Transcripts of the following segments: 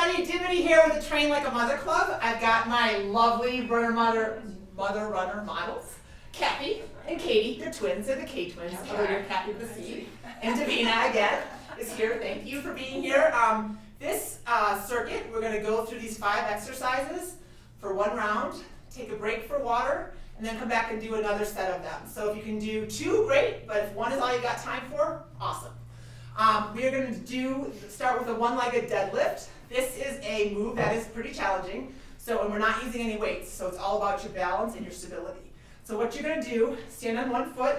everybody, Dimity here with the Train Like a Mother Club. I've got my lovely mother runner models, Kathy and Katie. They're twins, they're the K twins, although you're Kathy with a C. And Davina again is here. Thank you for being here. This circuit, we're going to go through these 5 exercises for 1 round, take a break for water, and then come back and do another set of them. So if you can do 2, great, but if 1 is all you got time for, awesome. We are going to start with a 1-legged deadlift. This is a move that is pretty challenging, and we're not using any weights, so it's all about your balance and your stability. So what you're going to do, stand on 1 foot,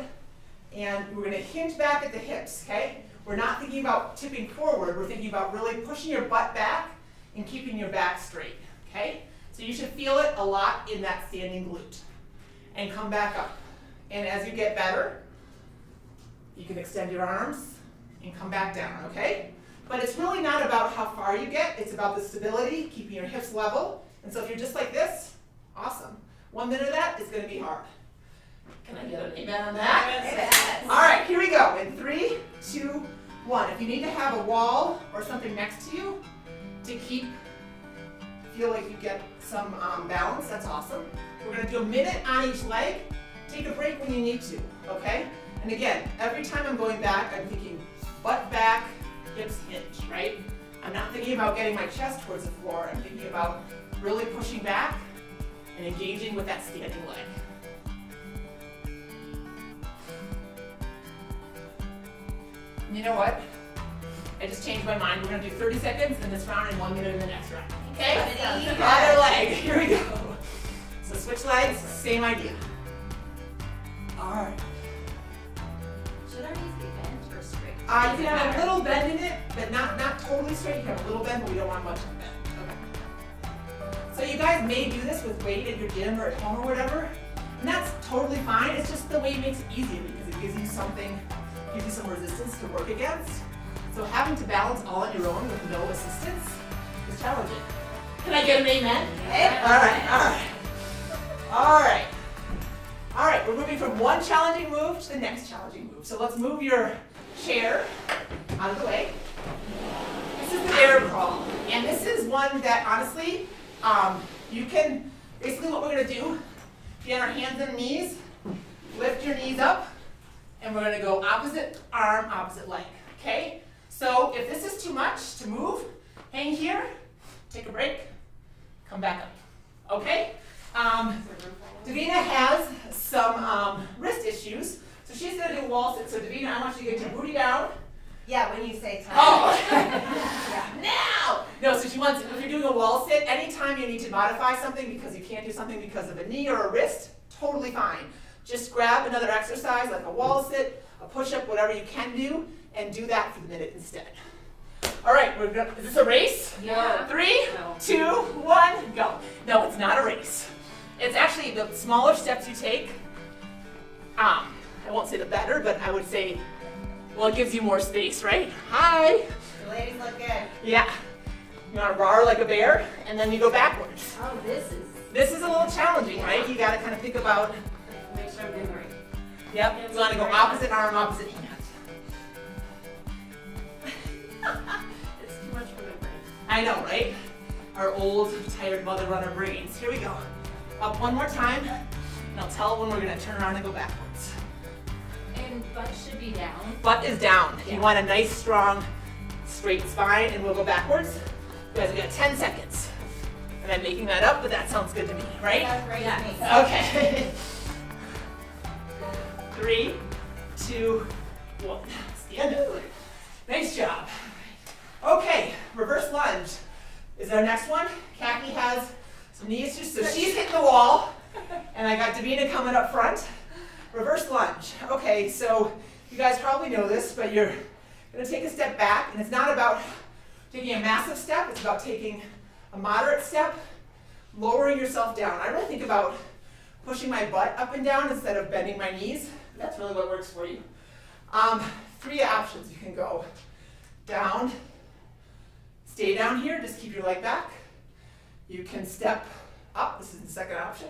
and we're going to hinge back at the hips, okay? We're not thinking about tipping forward, we're thinking about really pushing your butt back and keeping your back straight, okay? So you should feel it a lot in that standing glute. And come back up. And as you get better, you can extend your arms and come back down, okay? But it's really not about how far you get, it's about the stability, keeping your hips level. And so if you're just like this, awesome. 1 minute of that is gonna be hard. Can I get an amen on that? Yes. All right, here we go. In 3, 2, 1. If you need to have a wall or something next to you to feel like you get some balance, that's awesome. We're gonna do a minute on each leg. Take a break when you need to, okay? And again, every time I'm going back, I'm thinking butt back, hips hinge, right? I'm not thinking about getting my chest towards the floor. I'm thinking about really pushing back and engaging with that standing leg. And you know what? I just changed my mind. We're gonna do 30 seconds in this round and 1 minute in the next round. Okay? Other leg. Here we go. So switch legs, same idea. All right. Should our knees be bent or straight? You can have a little bend in it, but not totally straight. You can have a little bend, but we don't want much of a bend. Okay. So you guys may do this with weight at your gym or at home or whatever, and that's totally fine. It's just the weight makes it easier because it gives you some resistance to work against. So having to balance all on your own with no assistance is challenging. Can I get an amen? Yeah. All right, we're moving from one challenging move to the next challenging move. So let's move your chair out of the way. This is the bear crawl. And this is one that honestly, you can, basically what we're gonna do, be on our hands and knees, lift your knees up, and we're gonna go opposite arm, opposite leg, okay? So if this is too much to move, hang here, take a break, come back up, okay? Davina has some wrist issues, so she's gonna do a wall sit. So Davina, I want you to get your booty down. Yeah, when you say time. Oh, yeah. Now! No, so she wants, if you're doing a wall sit, anytime you need to modify something because you can't do something because of a knee or a wrist, totally fine. Just grab another exercise like a wall sit, a push-up, whatever you can do, and do that for the minute instead. All right, is this a race? Yeah. 3, 2, 1, go. No, it's not a race. It's actually the smaller steps you take. I won't say the better, but I would say, well, it gives you more space, right? Hi. The ladies look good. Yeah. You want to roar like a bear, and then you go backwards. Oh, this is a little challenging, right? You got to kind of think about. make sure I'm doing right. Yep. You want to go opposite arm, opposite hand. It's too much for my brain. I know, right? Our old, tired mother runner brains. Here we go. Up one more time, and I'll tell when we're gonna turn around and go backwards. And butt should be down. Butt is down. Yeah. You want a nice, strong, straight spine, and we'll go backwards. You guys, we got 10 seconds. And I'm making that up, but that sounds good to me, right? That's right. Yeah. Okay. 3, 2, 1. Stand up. Nice job. Okay, reverse lunge is our next one. Kathy has some knee issues, so she's hitting the wall, and I got Davina coming up front. Reverse lunge. Okay, so you guys probably know this, but you're gonna take a step back, and it's not about taking a massive step, it's about taking a moderate step, lowering yourself down. I really think about pushing my butt up and down instead of bending my knees. That's really what works for you. 3 options. You can go down, stay down here, just keep your leg back. You can step up, this is the second option.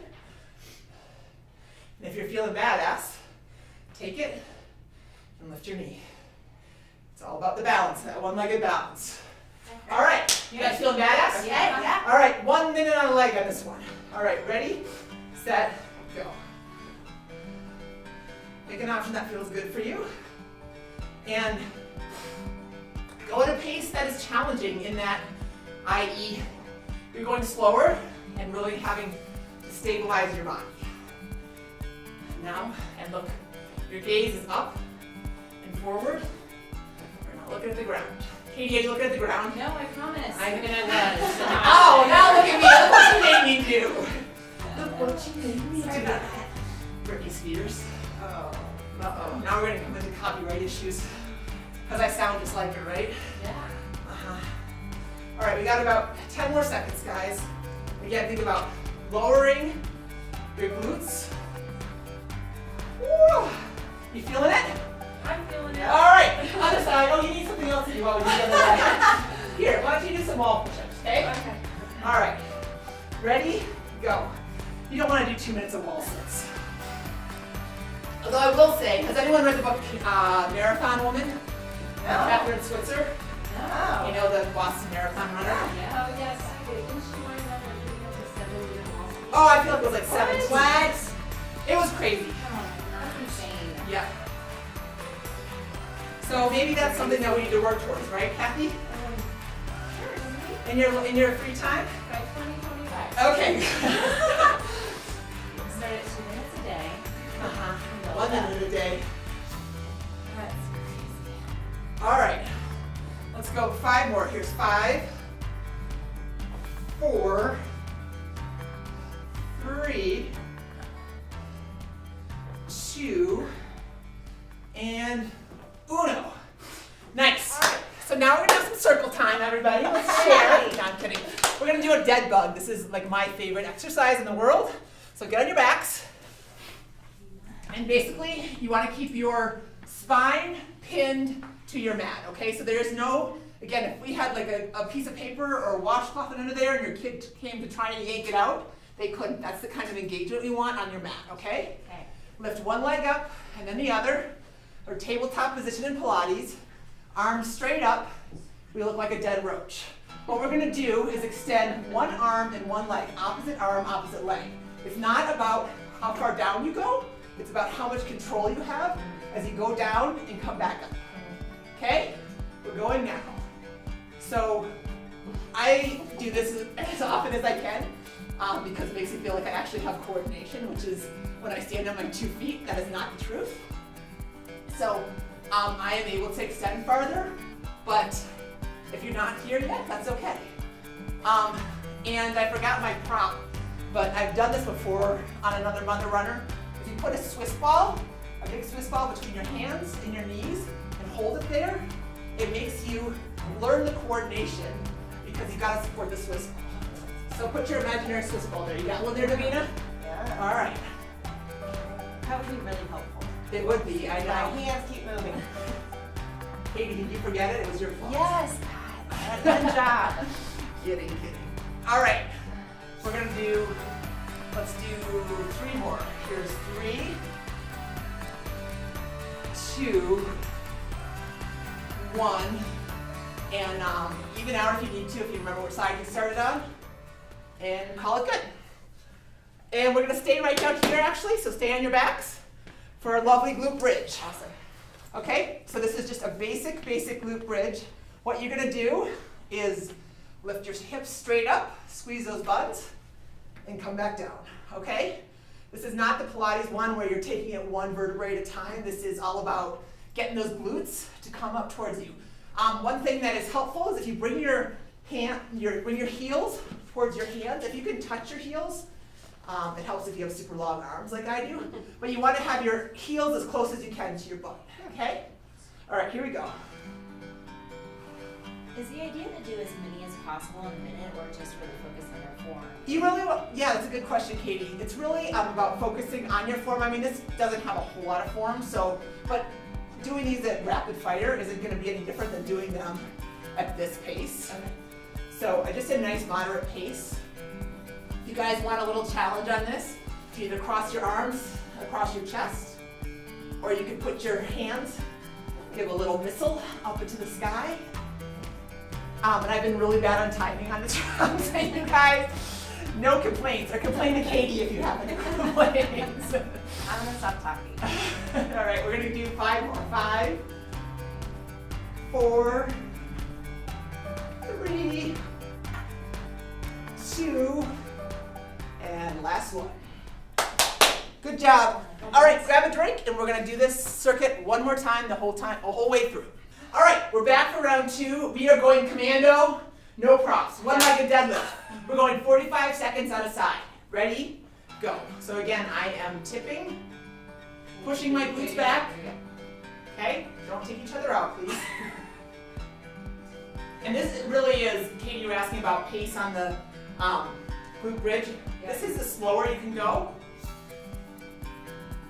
And if you're feeling badass, take it and lift your knee. It's all about the balance, that one-legged balance. All right, you guys feeling badass? Yeah. All right, 1 minute on a leg on this one. All right, ready, set, go. Pick an option that feels good for you. And go at a pace that is challenging in that, i.e., you're going slower and really having to stabilize your body. Now, and look, your gaze is up and forward. We're not looking at the ground. Katie, are you looking at the ground? No, I promise. I'm gonna oh, now look at me. Look what you made me do. Look what you made me Sorry do. about that. Britney Spears. Oh. Uh-oh. Now we're gonna come into copyright issues. Because I sound just like her, right? Yeah. All right, we got about 10 more seconds, guys. Again, think about lowering your glutes. Woo! You feeling it? I'm feeling it. All right, other side. Oh, you need something else to do while we do the other side. Here, why don't you do some wall push-ups, okay? Okay. All right, ready, go. You don't want to do 2 minutes of wall sits. Although I will say, has anyone read the book Marathon Woman? Catherine Switzer? No. You know, the Boston Marathon runner? Yeah. Oh, yes. Didn't she wind up doing over 7 years long? Oh, I feel like it was like 17. What? It was crazy. Oh, that's insane. Yeah. So maybe that's something that we need to work towards, right, Kathy? Sure, isn't he? In your free time? By 2025. Okay. Start at 2 minutes a day. 1 minute a day. That's crazy. All right. Let's go 5 more. Here's 5, 4, 3, 2, and uno. Nice. All right. So now we're gonna do some circle time, everybody. Let's share. No, I'm kidding. We're gonna do a dead bug. This is like my favorite exercise in the world. So get on your backs. And basically, you want to keep your spine pinned to your mat, okay? So there's no, again, if we had like a piece of paper or a washcloth under there and your kid came to try to yank it out, they couldn't. That's the kind of engagement we want on your mat, okay? Okay. Lift one leg up and then the other, or tabletop position in Pilates. Arms straight up. We look like a dead roach. What we're gonna do is extend one arm and one leg, opposite arm, opposite leg. It's not about how far down you go, it's about how much control you have as you go down and come back up. Okay? We're going now. So I do this as often as I can because it makes me feel like I actually have coordination, which is when I stand on my 2 feet. That is not the truth. So I am able to extend farther, but if you're not here yet, that's okay. And I forgot my prop, but I've done this before on another mother runner. If you put a Swiss ball, a big Swiss ball between your hands and your knees and hold it there, it makes you learn the coordination because you gotta support the Swiss ball. So put your imaginary Swiss ball there. You got one there, Davina? Yeah. All right. That would be really helpful. It would be, I My know. hands keep moving. Katie, did you forget it? It was your fault. Yes. Good job. Kidding. All right. We're gonna do, let's do 3 more. Here's 3, 2, 1, and even out if you need to, if you remember what side you started on, and call it good. And we're gonna stay right down here actually, so stay on your backs for a lovely glute bridge. Awesome. Okay, so this is just a basic glute bridge. What you're gonna do is lift your hips straight up, squeeze those buns, and come back down, okay? This is not the Pilates one where you're taking it one vertebrae at a time. This is all about getting those glutes to come up towards you. One thing that is helpful is if you bring your heels towards your hands. If you can touch your heels, it helps if you have super long arms like I do. But you want to have your heels as close as you can to your butt, okay? All right, here we go. Is the idea to do as many as possible in a minute or just really focus on your form? You really want, yeah, that's a good question, Katie. It's really about focusing on your form. I mean, this doesn't have a whole lot of form, so, but doing these at rapid fire isn't going to be any different than doing them at this pace. Okay. So I just did a nice moderate pace. If you guys want a little challenge on this, you either cross your arms across your chest, or you can put your hands, give a little missile up into the sky. And I've been really bad on timing on this round, so you guys, no complaints. Or complain to Katie if you have any complaints. I'm gonna stop talking. All right, we're gonna do 5 more. 5, 4, 3, 2, and last one. Good job. All right, grab a drink, and we're gonna do this circuit one more time, the whole way through. All right, we're back for round 2. We are going commando, no props. One-legged deadlift. We're going 45 seconds on a side. Ready? Go. So again, I am tipping, pushing my glutes back. Okay? Don't take each other out, please. And this really is, Katie, you were asking about pace on the glute bridge. This is the slower you can go,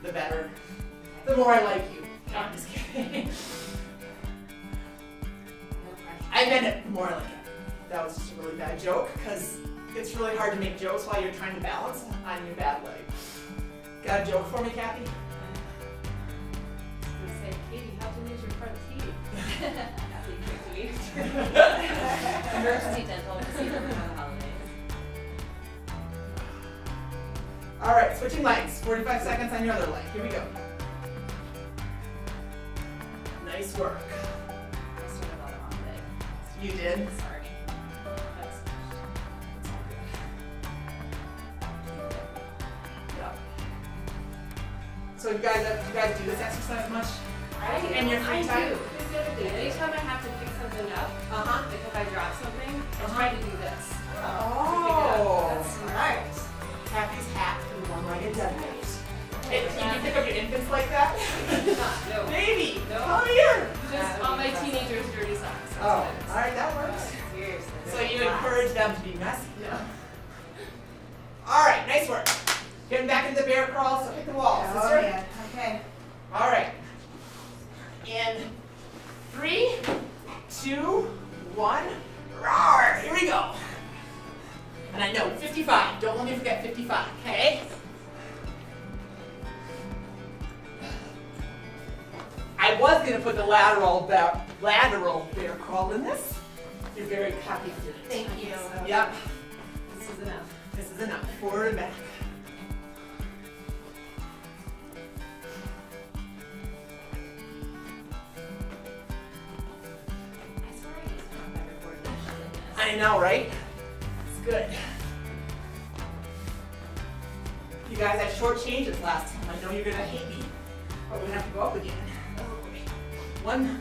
the better. The more I like you. No, I'm just kidding. I meant it more like it. That was just a really bad joke, because it's really hard to make jokes while you're trying to balance on your bad leg. Got a joke for me, Kathy? I was gonna say, Katie, how to use your front teeth? Emergency dental procedure for the holidays. All right, switching legs. 45 seconds on your other leg. Here we go. Nice work. I started on the wrong leg. You did. Sorry. Yeah. So you guys do this exercise much? In your free time? Anytime I have to pick something up, like if I drop something, I try to do this. Oh, That's smart. right. Kathy's hack for the one-legged deadlift. Hey, can you pick up your infants like that? No. Baby, No. come here. Just all my teenagers' dirty socks. That's Oh, what it is. all right, that works. Seriously. So you encourage them to be messy. Yeah. All right, nice work. Getting back into the bear crawl, so hit the wall, Oh, sister. yeah. Okay. All right. In 3, 2, 1, roar. Here we go. And I know 55. Don't let me forget 55. Okay. I was gonna put the lateral bear crawl in this. You're very happy to do it. Thank you. Yep. This is enough. This is enough. Forward and back. I swear I used to have better coordination than this. I know, right? It's good. You guys, I shortchanged last time. I know you're gonna hate me, but we're gonna have to go up again. One,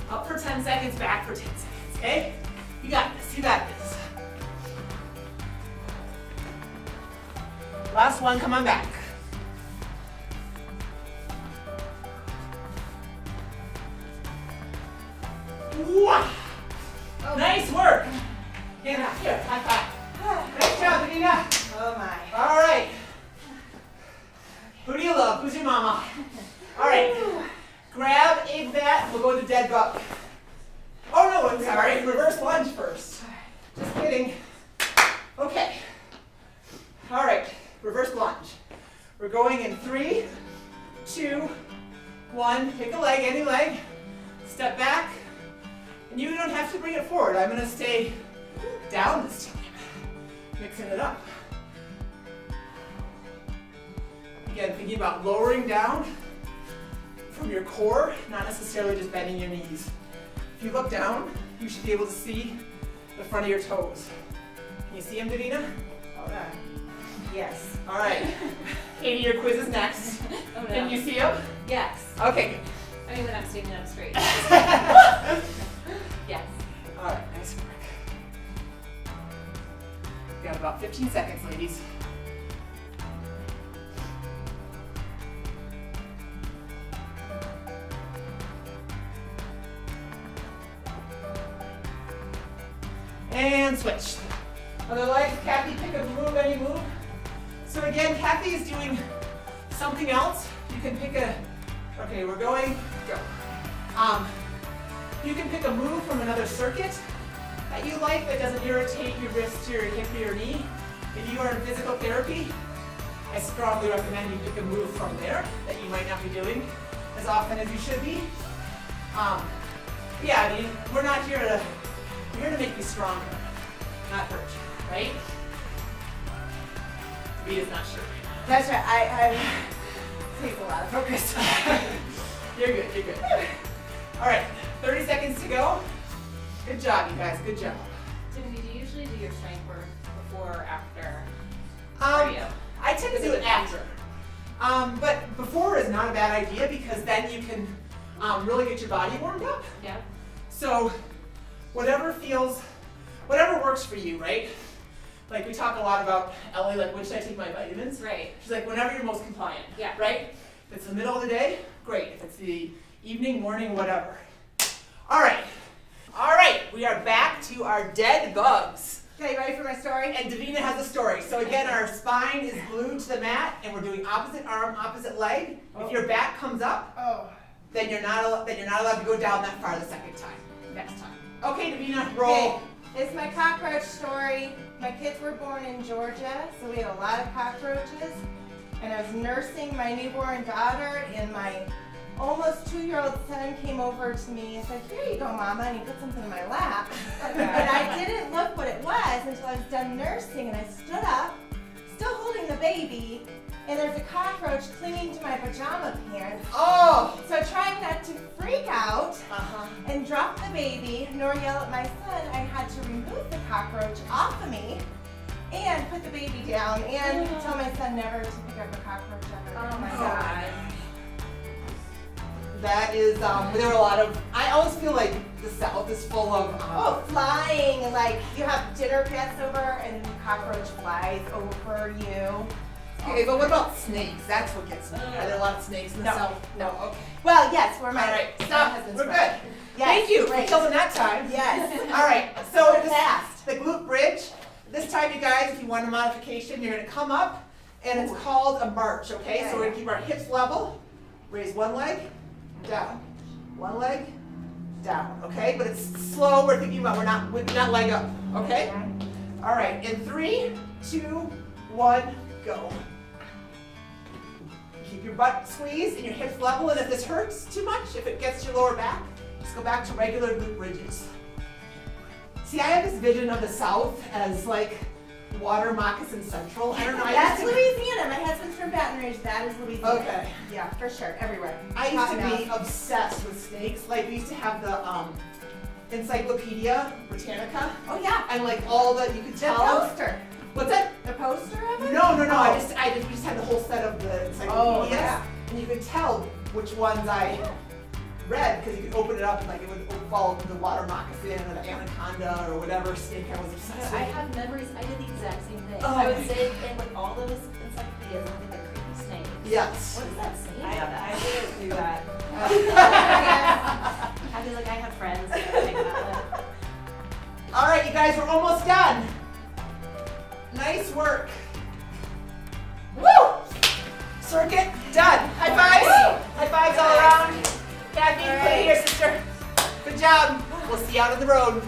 up for 10 seconds, back for 10 seconds, okay? You got this, you got this. Last one, come on back. Wow. Nice work. Here, high five. Nice job, Anita. Oh my. All right. Who do you love? Who's your mama? All right. Grab a bat. We'll go to dead bug. Oh no, I'm sorry. Reverse lunge first. Just kidding. Okay. All right. Reverse lunge. We're going in 3, 2, 1. Pick a leg, any leg. Step back. And you don't have to bring it forward. I'm going to stay down this time. Mixing it up. Again, thinking about lowering down from your core, not necessarily just bending your knees. If you look down, you should be able to see the front of your toes. Can you see them, Davina? Hold on. Yes. All right. Katie, your quiz is next. Oh no. Can you see them? Yes. Okay, I mean when I'm standing up straight. good. Yes. All right, nice work. We got about 15 seconds, ladies. And switch. Other legs, Kathy, pick a move, any move. So again, Kathy is doing something else. You can pick a, okay, we're going, go. You can pick a move from another circuit that you like that doesn't irritate your wrist, your hip, or your knee. If you are in physical therapy, I strongly recommend you pick a move from there that you might not be doing as often as you should be. Yeah, I mean, we're not here to here to make you stronger, not hurt you, right? Davina's not sure. That's right. I take a lot of focus. You're good, you're good. All right, 30 seconds to go. Good job, you guys, good job. Tiffany, do you usually do your strength work before or after? I tend to do it after. But before is not a bad idea because then you can really get your body warmed up. Yeah. So whatever works for you, right? Like we talk a lot about, Ellie, like when should I take my vitamins? Right. She's like, whenever you're most compliant. Yeah. Right? If it's the middle of the day, great. If it's the evening, morning, whatever. All right, we are back to our dead bugs. Okay, you ready for my story? And Davina has a story. So again, our spine is glued to the mat, and we're doing opposite arm, opposite leg. If your back comes up, then you're not allowed to go down that far the second time. Next time. Okay, Davina, roll. Okay, it's my cockroach story. My kids were born in Georgia, so we had a lot of cockroaches. And I was nursing my newborn daughter, and my almost 2-year-old son came over to me and said, "Here you go, Mama," and he put something in my lap. And I didn't look what it was until I was done nursing, and I stood up, still holding the baby, and there's a cockroach clinging to my pajama pants. Oh! So trying not to freak out and drop the baby, nor yell at my son, I had to remove the cockroach off of me and put the baby down and tell my son never to pick up a cockroach ever. Oh my So, God. That is, there were a lot of, I always feel like the South is full of, flying, like you have dinner pets over and the cockroach flies over you. okay, but what about snakes? That's what gets me. Are there a lot of snakes in the No, South? no. Okay. Well, yes, we're my All right, my stop. husband's We're friend. good. Yes, Thank you for great. killing that time. Yes. All right, so We're this, fast. the glute bridge. This time, you guys, if you want a modification, you're gonna come up, and it's called a march. Okay, so we're gonna keep our hips level. Raise one leg, down. One leg, down. Okay, but it's slow. We're thinking about we're not leg up. Okay. All right. In 3, 2, 1, go. Keep your butt squeezed and your hips level. And if this hurts too much, if it gets your lower back, just go back to regular glute bridges. See, I have this vision of the South as like water moccasin central. I don't know. That's Louisiana. My husband's from Baton Rouge. That is Louisiana. Okay. Yeah, for sure. Everywhere. I used Hot to enough. be obsessed with snakes. Like we used to have the Encyclopedia Britannica, Oh yeah. and like all the you could The tell. poster. What's that? The poster of it? No. Oh. We just had the whole set of the encyclopedias, Oh, yeah. and you could tell which ones I read because you could open it up and like it would fall into the water moccasin or the anaconda or whatever snake I was obsessed I with. have memories. I did the exact same thing. Oh I would my say in like all those encyclopedias, I think like creepy snakes. Yes. What does that say? I didn't do that. I feel like I have friends that think about it. All right, you guys, we're almost done. Nice work. Woo! Circuit done. High fives. High fives all around. Kathy, put it here, sister. Good job. We'll see you out on the road.